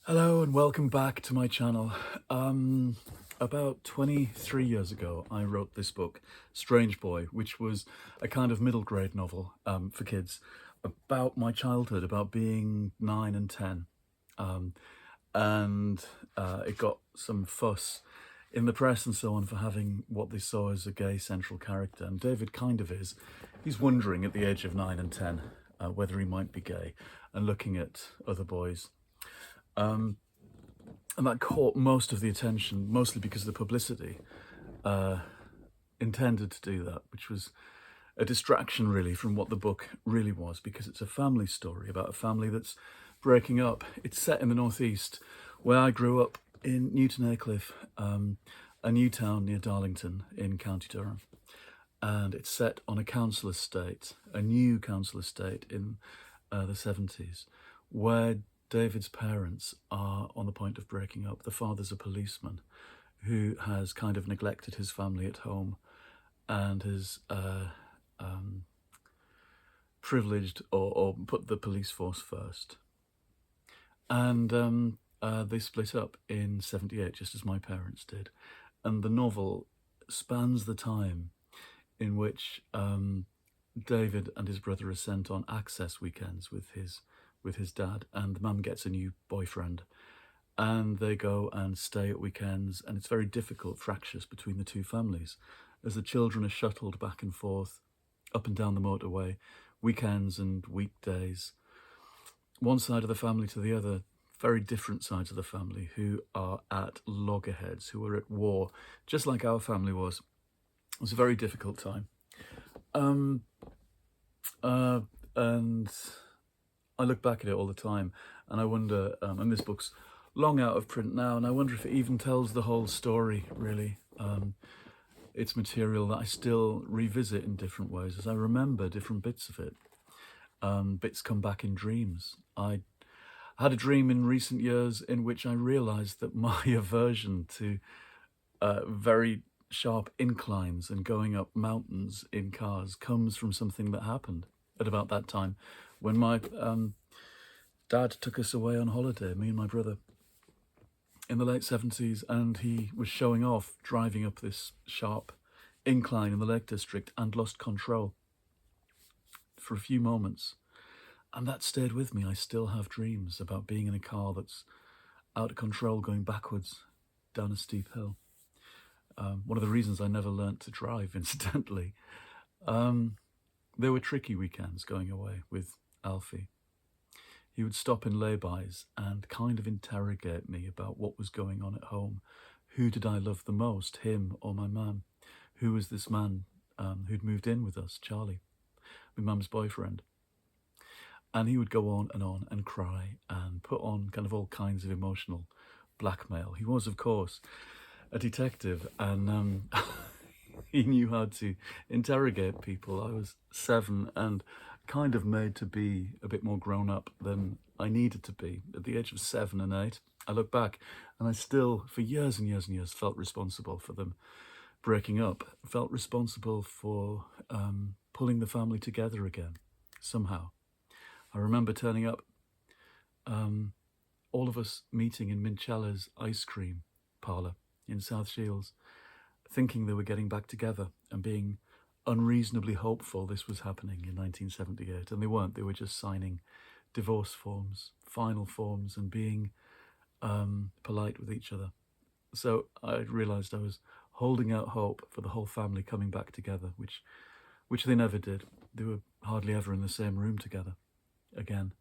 Hello and welcome back to my channel. About 23 years ago, I wrote this book, Strange Boy, which was a kind of middle grade novel for kids about my childhood, about being 9 and 10. Um, and it got some fuss in the press and so on for having what they saw as a gay central character. And David kind of is. He's wondering at the age of 9 and 10 whether he might be gay and looking at other boys. And that caught most of the attention, mostly because the publicity intended to do that, which was a distraction really from what the book really was, because it's a family story about a family that's breaking up. It's set in the northeast, where I grew up in Newton Aycliffe, a new town near Darlington in County Durham. And it's set on a council estate, a new council estate in the 70s, where David's parents are on the point of breaking up. The father's a policeman who has kind of neglected his family at home and has privileged or put the police force first. And they split up in 78, just as my parents did. And the novel spans the time in which David and his brother are sent on access weekends with his dad, and the mum gets a new boyfriend, and they go and stay at weekends, and it's very difficult, fractious between the two families as the children are shuttled back and forth up and down the motorway, weekends and weekdays, one side of the family to the other, very different sides of the family who are at loggerheads, who are at war, just like our family was. It was a very difficult time. And I look back at it all the time, and I wonder, and this book's long out of print now, and I wonder if it even tells the whole story, really. It's material that I still revisit in different ways as I remember different bits of it. Bits come back in dreams. I had a dream in recent years in which I realised that my aversion to very sharp inclines and going up mountains in cars comes from something that happened at about that time when my dad took us away on holiday, me and my brother, in the late 70s, and he was showing off driving up this sharp incline in the Lake District and lost control for a few moments. And that stayed with me. I still have dreams about being in a car that's out of control going backwards down a steep hill. One of the reasons I never learnt to drive, incidentally. They were tricky weekends going away with Alfie. He would stop in lay-bys and kind of interrogate me about what was going on at home. Who did I love the most, him or my mum? Who was this man who'd moved in with us, Charlie, my mum's boyfriend? And he would go on and cry and put on kind of all kinds of emotional blackmail. He was, of course, a detective, and he knew how to interrogate people. I was 7 and kind of made to be a bit more grown up than I needed to be. At the age of 7 and 8, I look back and I still, for years and years and years, felt responsible for them breaking up, felt responsible for pulling the family together again, somehow. I remember turning up, all of us meeting in Mincella's ice cream parlour in South Shields, thinking they were getting back together and being unreasonably hopeful this was happening in 1978. And they weren't. They were just signing divorce forms, final forms, and being polite with each other. So I realised I was holding out hope for the whole family coming back together, which they never did. They were hardly ever in the same room together again.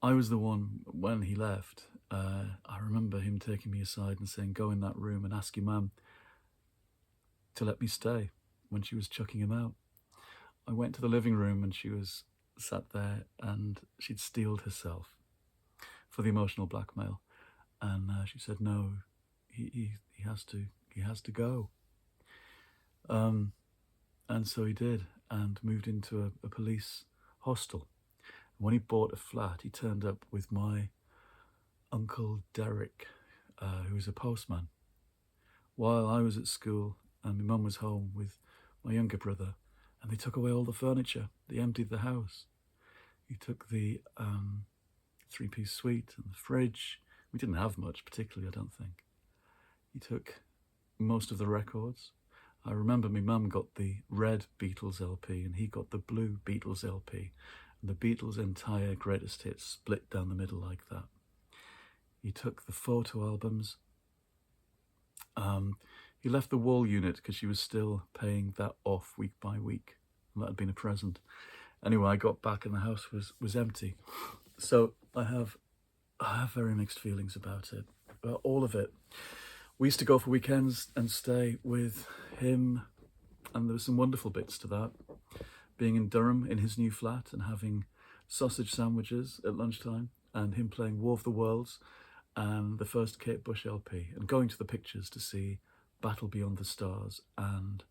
I was the one, when he left, I remember him taking me aside and saying, go in that room and ask your mum to let me stay, when she was chucking him out. I went to the living room and she was sat there and she'd steeled herself for the emotional blackmail. And she said, no, he has to go. And so he did, and moved into a police hostel. When he bought a flat, he turned up with my Uncle Derek, who was a postman, while I was at school and my mum was home with my younger brother, and they took away all the furniture. They emptied the house. He took the three-piece suite and the fridge. We didn't have much particularly, I don't think. He took most of the records. I remember my mum got the red Beatles LP and he got the blue Beatles LP, and the Beatles' entire greatest hits split down the middle like that. He took the photo albums. He left the wall unit because she was still paying that off week by week, and that had been a present. Anyway, I got back and the house was empty. So I have very mixed feelings about it, about all of it. We used to go for weekends and stay with him, and there were some wonderful bits to that. Being in Durham in his new flat and having sausage sandwiches at lunchtime, and him playing War of the Worlds and the first Kate Bush LP, and going to the pictures to see Battle Beyond the Stars and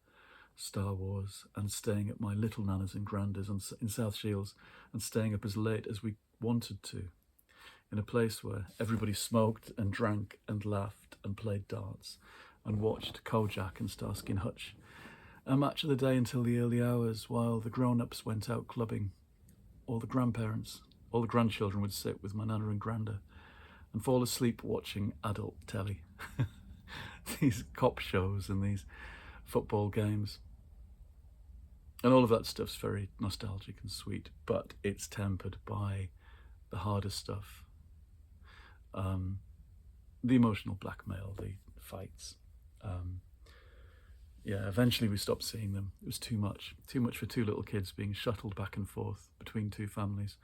Star Wars, and staying at my little nana's and granda's in South Shields, and staying up as late as we wanted to, in a place where everybody smoked and drank and laughed and played darts and watched Kojak and Starsky and Hutch. A match of the day until the early hours while the grown-ups went out clubbing. All the grandparents, all the grandchildren would sit with my nana and granda and fall asleep watching adult telly. These cop shows and these football games. And all of that stuff's very nostalgic and sweet, but it's tempered by the harder stuff. The emotional blackmail, the fights. Eventually we stopped seeing them. It was too much for two little kids being shuttled back and forth between two families.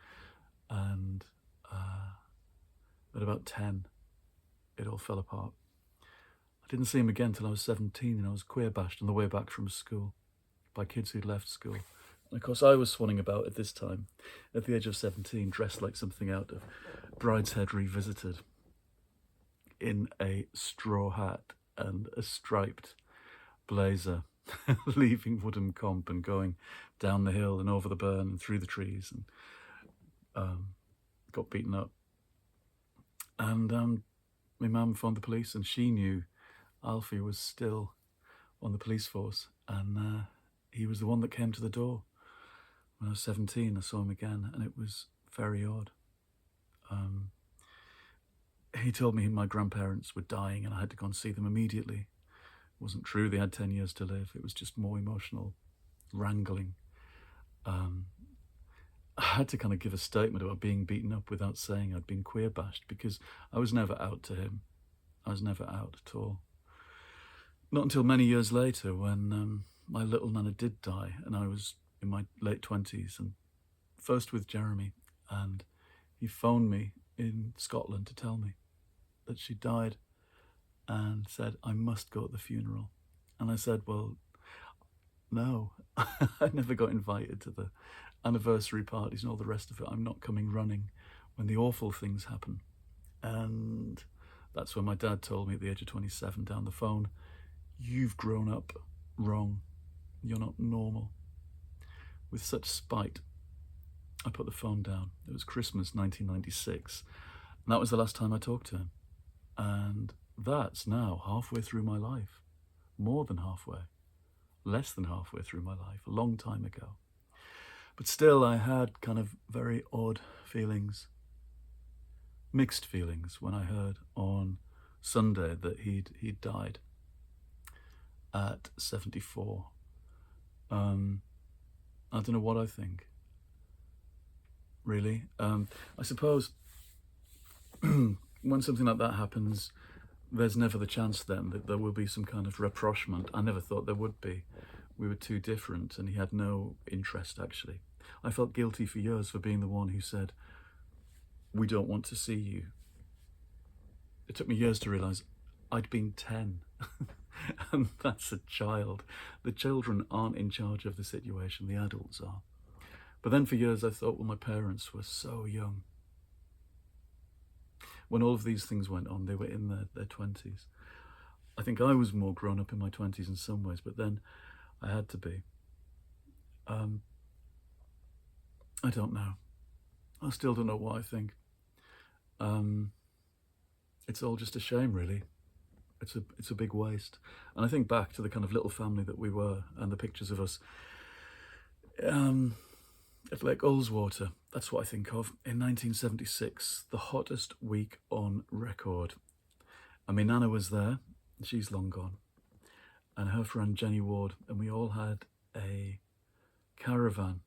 And at about 10, it all fell apart. I didn't see him again till I was 17, and I was queer bashed on the way back from school by kids who'd left school. And of course I was swanning about at this time, at the age of 17, dressed like something out of Brideshead Revisited, in a straw hat and a striped blazer, leaving Woodham Comp and going down the hill and over the burn and through the trees, and got beaten up. And my mum phoned the police, and she knew Alfie was still on the police force, and he was the one that came to the door. When I was 17, I saw him again, and it was very odd. He told me my grandparents were dying and I had to go and see them immediately. It wasn't true, they had 10 years to live. It was just more emotional wrangling. I had to kind of give a statement about being beaten up without saying I'd been queer bashed, because I was never out to him. I was never out at all. Not until many years later, when my little nana did die, and I was in my late 20s, and first with Jeremy, and he phoned me in Scotland to tell me that she died and said I must go at the funeral. And I said, well, no, I never got invited to the anniversary parties and all the rest of it. I'm not coming running when the awful things happen. And that's when my dad told me at the age of 27 down the phone, you've grown up wrong. You're not normal. With such spite, I put the phone down. It was Christmas 1996, and that was the last time I talked to him. And that's now halfway through my life. More than halfway. Less than halfway through my life, a long time ago. But still, I had kind of very odd feelings, mixed feelings, when I heard on Sunday that he'd died at 74. I don't know what I think, really. I suppose when something like that happens, there's never the chance then that there will be some kind of rapprochement. I never thought there would be. We were too different, and he had no interest, actually. I felt guilty for years for being the one who said, we don't want to see you. It took me years to realise I'd been 10. And that's a child. The children aren't in charge of the situation, the adults are. But then for years I thought, well, my parents were so young. When all of these things went on, they were in their 20s. I think I was more grown up in my 20s in some ways, but then I had to be. I don't know. I still don't know what I think. It's all just a shame, really. It's a big waste. And I think back to the kind of little family that we were and the pictures of us. at Lake Ullswater. That's what I think of. In 1976, the hottest week on record. And my nana was there, she's long gone, and her friend Jenny Ward, and we all had a caravan,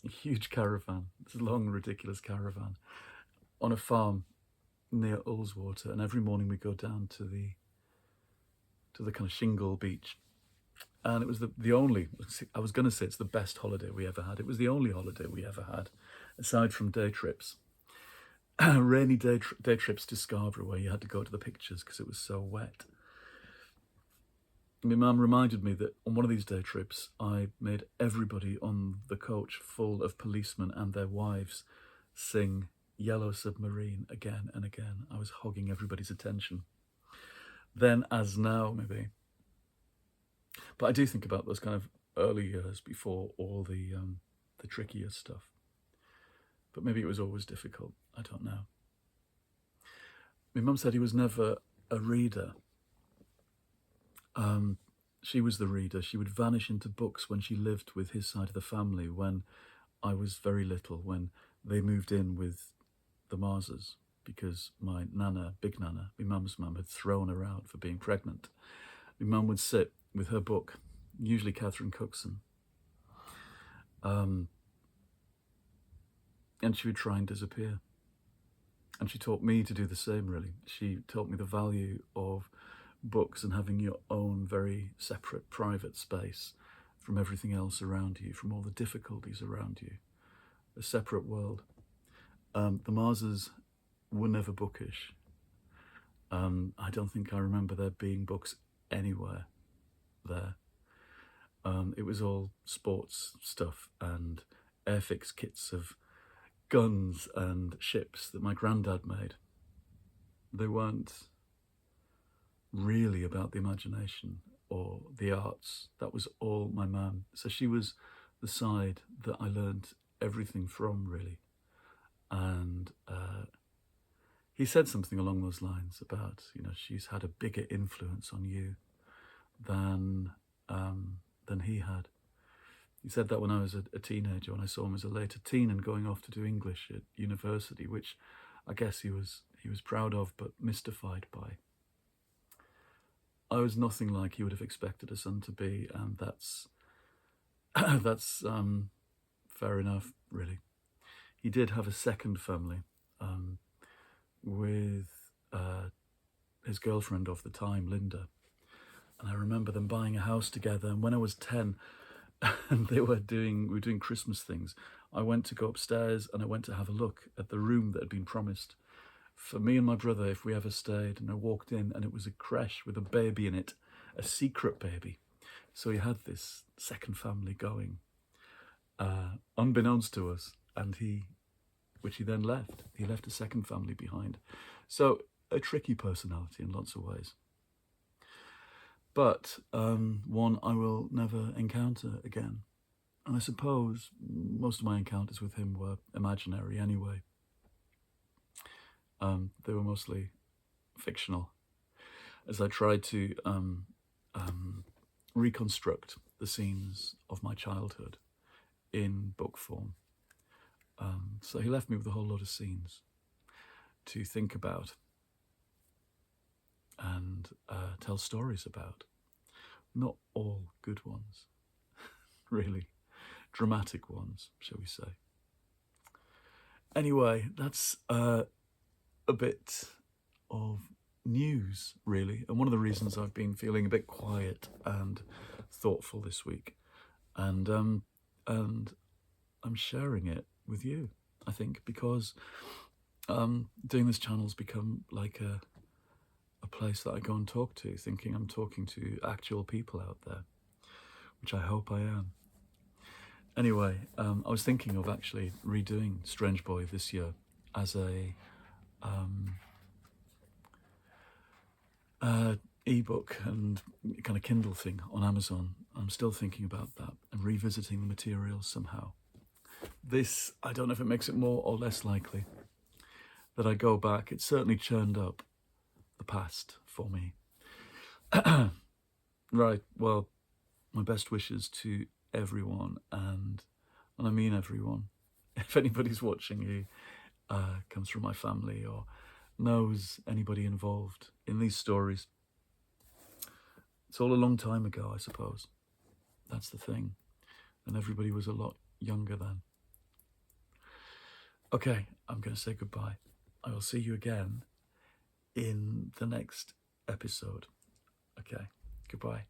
a huge caravan, this long, ridiculous caravan, on a farm near Ullswater. And every morning we go down to the kind of shingle beach. And it was the only, I was going to say it's the best holiday we ever had. It was the only holiday we ever had, aside from day trips. Rainy day trips to Scarborough, where you had to go to the pictures because it was so wet. My mum reminded me that on one of these day trips, I made everybody on the coach full of policemen and their wives sing Yellow Submarine again and again. I was hogging everybody's attention. Then as now, maybe. But I do think about those kind of early years before all the trickier stuff. But maybe it was always difficult. I don't know. My mum said he was never a reader. She was the reader. She would vanish into books when she lived with his side of the family, when I was very little, when they moved in with the Marses, because my nana, big nana, my mum's mum, had thrown her out for being pregnant. My mum would sit with her book, usually Catherine Cookson, and she would try and disappear. And she taught me to do the same, really. She taught me the value of books and having your own very separate, private space from everything else around you, from all the difficulties around you. A separate world. The Marses were never bookish. I don't think I remember there being books anywhere there. It was all sports stuff and airfix kits of guns and ships that my granddad made. They weren't really about the imagination or the arts. That was all my mum. So she was the side that I learned everything from, really. And he said something along those lines about, she's had a bigger influence on you than he had. He said that when I was a teenager, when I saw him as a later teen and going off to do English at university, which I guess he was proud of but mystified by. I was nothing like he would have expected a son to be, and that's fair enough, really. He did have a second family with his girlfriend of the time, Linda. And I remember them buying a house together. And when I was 10 and we were doing Christmas things, I went to go upstairs and I went to have a look at the room that had been promised for me and my brother if we ever stayed. And I walked in and it was a creche with a baby in it, a secret baby. So he had this second family going, unbeknownst to us. And which he then left. He left a second family behind. So a tricky personality in lots of ways. But one I will never encounter again. And I suppose most of my encounters with him were imaginary anyway. They were mostly fictional, as I tried to reconstruct the scenes of my childhood in book form. So he left me with a whole lot of scenes to think about and tell stories about. Not all good ones, really. Dramatic ones, shall we say. Anyway, that's a bit of news, really. And one of the reasons I've been feeling a bit quiet and thoughtful this week. And I'm sharing it with you, I think, because doing this channel's become like a place that I go and talk to, thinking I'm talking to actual people out there, which I hope I am. Anyway, I was thinking of actually redoing Strange Boy this year as a ebook and kind of Kindle thing on Amazon. I'm still thinking about that and revisiting the material somehow. This, I don't know if it makes it more or less likely that I go back. It certainly churned up the past for me. Right, well, my best wishes to everyone, and and I mean everyone. If anybody's watching who comes from my family or knows anybody involved in these stories, it's all a long time ago, I suppose. That's the thing. And everybody was a lot younger then. Okay, I'm going to say goodbye. I will see you again in the next episode. Okay, goodbye.